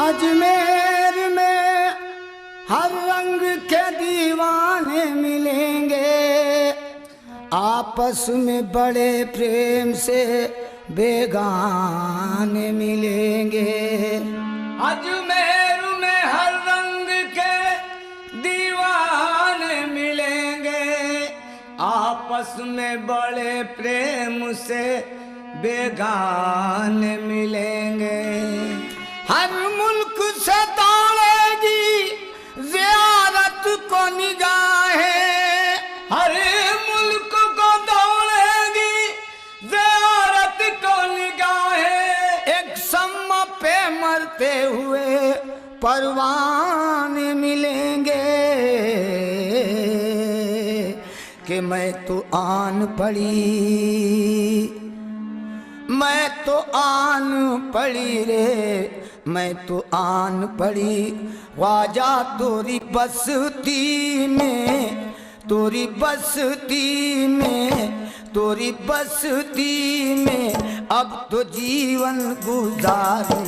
अजमेर में हर रंग के दीवाने मिलेंगे, आपस में बड़े प्रेम से बेगाने मिलेंगे। अजमेर में हर रंग के दीवाने मिलेंगे, आपस में बड़े प्रेम से बेगाने मिलेंगे। हर मुल्क से दौड़ेगी ज़ियारत को निगाहें, हर मुल्क को दौड़ेगी ज़ियारत को निगाहें। एक सम्मा पे मरते हुए परवाने मिलेंगे कि मैं तो आन पड़ी, मैं तो आन पड़ी रे, मैं तो आन पड़ी। ख्वाजा तोरी बस्ती में, तोरी बस्ती में, तोरी बस्ती में अब तो जीवन गुजारूं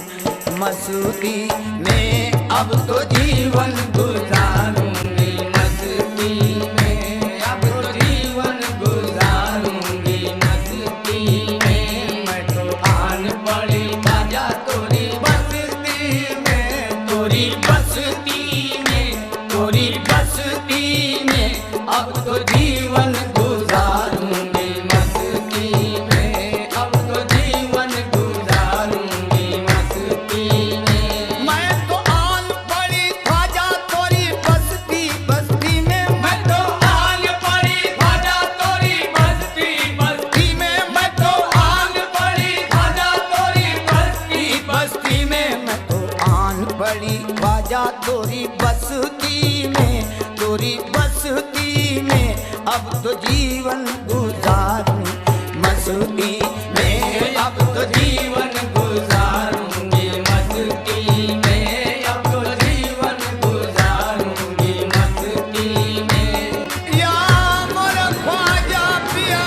मस्ती में, अब तो जीवन गुजारूंगी मस्ती में, अब तो जीवन गुजारूंगी मस्ती में। मैं तो आन पड़ी ख्वाजा तोरी बस्ती में, तोरी बस्ती में, तोरी बस्ती में अब तो जीवन गुजारूंगी मस्ती में, अब तो जीवन गुजारूंगी मस्ती में। मैं तो आन पड़ी ख्वाजा तोरी बस्ती, बस्ती में। मैं तो आन पड़ी ख्वाजा तोरी बस्ती, बस्ती में। मैं तो आन पड़ी ख्वाजा तोरी बस्ती, बस्ती में। मैं तो आन पड़ी ख्वाजा तोरी बस्ती में, तोरी बस्ती में अब तो जीवन गुजारूं मस्ती में, अब तो जीवन गुजारूंगी मस्ती में, अब तो जीवन गुजारूंगी मस्ती में। या मोरा ख्वाजा पिया,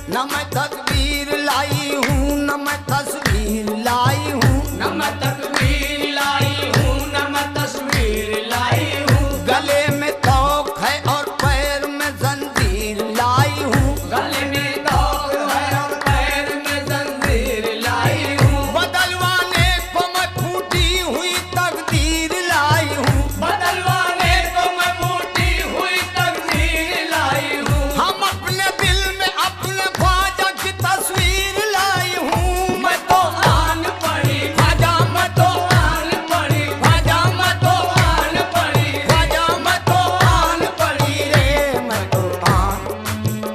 न मैं तकबीर लाई हूँ, न मैं तस्वीर लाई हूँ, न मैं तकबीर लाई हूँ, न मैं तस्वीर लाई हूँ। गले में तौक है और पैर में जंजीर लाई हूँ, गले में तौक है और पैर में जंजीर लाई हूँ। बदलवाने को मैं फूटी हुई तकदीर लाई हूँ, बदलवाने को मैं फूटी हुई तकदीर लाई हूँ। हम अपने दिल में अपने ख्वाजा की तस्वीर लाई हूँ। मैं तो आन पड़ी ख्वाजा, मैं तो आन पड़ी ख्वाजा, मैं तो आन पड़ी ख्वाजा, मैं तो आन पड़ी रे, मैं तो आन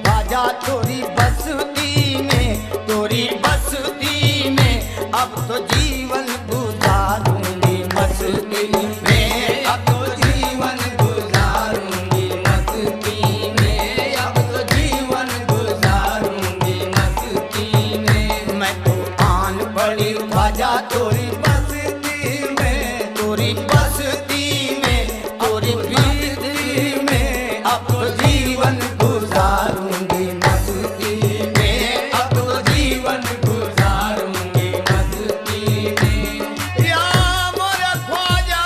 ख्वाजा तोरी बस्ती में, तोरी बस्ती में अब तो जीवन गुजारूंगी मस्ती में, अब तो जीवन गुजारूंगी मस्ती में, अब तो जीवन गुजारूंगी मस्ती में। मैं तो आन पड़ी ख्वाजा तोरी बस्ती में, तोरी बस्ती में, तोरी बस्ती में अब तो जीवन गुजारूंगी मस्ती में, अब तो जीवन गुजारूंगी मस्ती में। या मोरा ख्वाजा,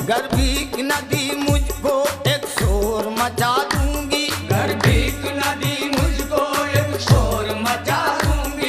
गर्भीक नदी मुझको एक शोर मचा दूंगी, गर्भीक नदी मुझको एक शोर मचा दूंगी।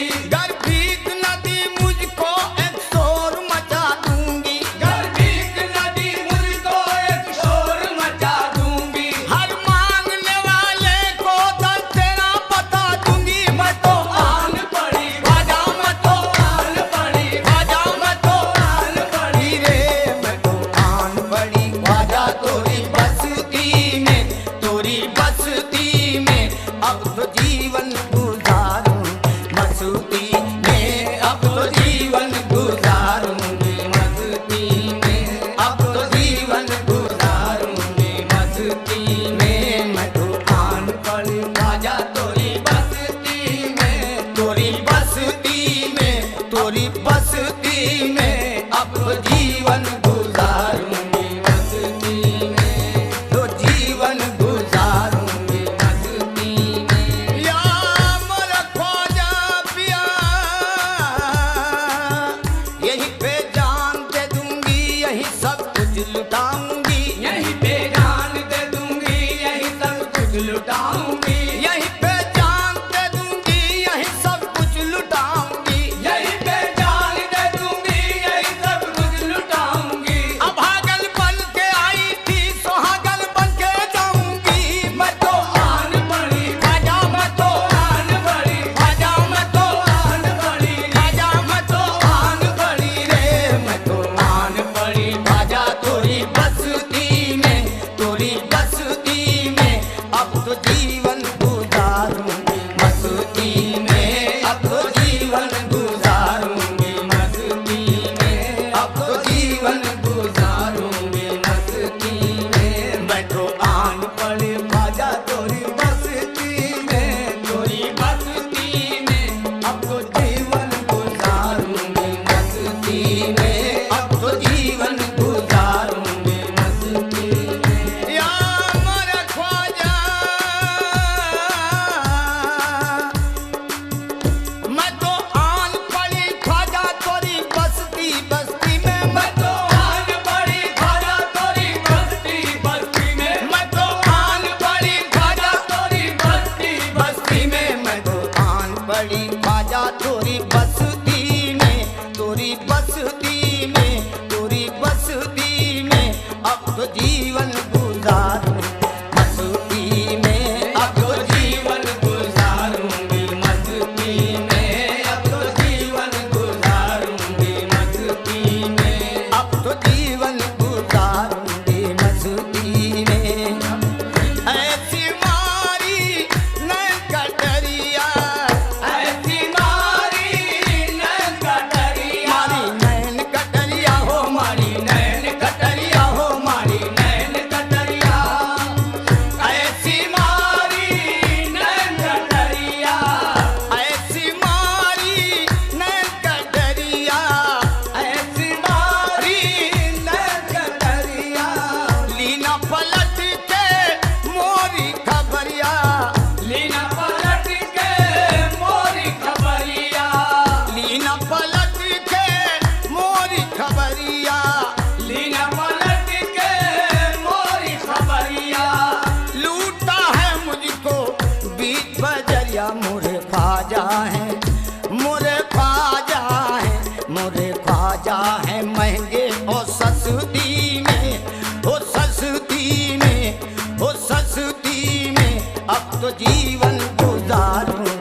अब तो जीवन गुजारूं